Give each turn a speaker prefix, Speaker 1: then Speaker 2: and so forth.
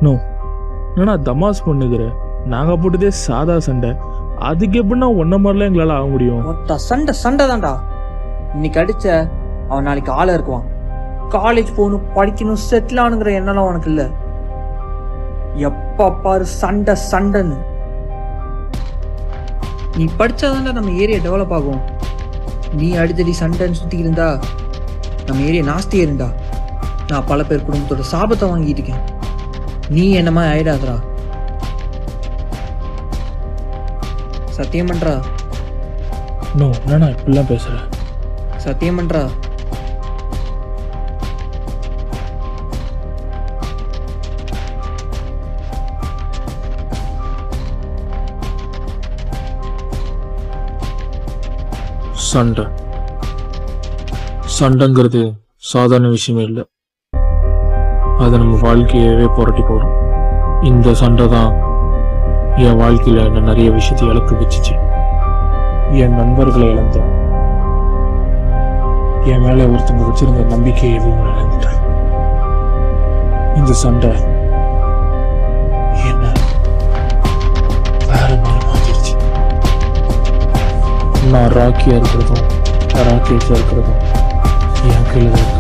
Speaker 1: No, என்னண்ணா தமாஸ் பண்ணுகிற? நாங்கள் போட்டதே சாதா சண்டை, அதுக்கு எப்படின்னா ஒன்றை மாதிரிலாம் எங்களால் ஆக முடியும்?
Speaker 2: மொத்த சண்டை சண்டை தான்டா. இன்னைக்கு அடிச்ச அவன் நாளைக்கு ஆள இருக்குவான். காலேஜ் போகணும், படிக்கணும், செட்டில் ஆனுங்கிற எண்ணெல்லாம் உனக்கு இல்லை. எப்ப பாரு சண்டை சண்டைன்னு. நீ படிச்சாதான்டா நம்ம ஏரியா டெவலப் ஆகும். நீ அடித்தடி சண்டைன்னு சுற்றி இருந்தா நம்ம ஏரியா நாஸ்தியே இருந்தா. நான் பல பேர் குடும்பத்தோட சாபத்தை வாங்கிட்டு இருக்கேன். நீ என்னமா ஆயிடாதரா. சத்தியம் பண்றா.
Speaker 1: நோ, என்னண்ணா இப்படிலாம் பேசுகிற?
Speaker 2: சத்தியம் பண்றா.
Speaker 1: சண்டைங்கிறது சாதாரண விஷயமே இல்லை. அது நம்ம வாழ்க்கையவே புரட்டி போடும். இந்த சண்டை தான் என் வாழ்க்கையில என்ன நிறைய விஷயத்தை இழக்க வச்சுச்சு. என் நண்பர்களை இழந்தேன். என் மேல ஒருத்தங்க வச்சிருந்த நம்பிக்கையை இழந்துட்டேன். இந்த சண்டை என்ன வேற மாதிரி மாத்திருச்சு. நான் ராக்கியா இருக்கிறதும் ராக்கெட்ஸா இருக்கிறதும் என் கையில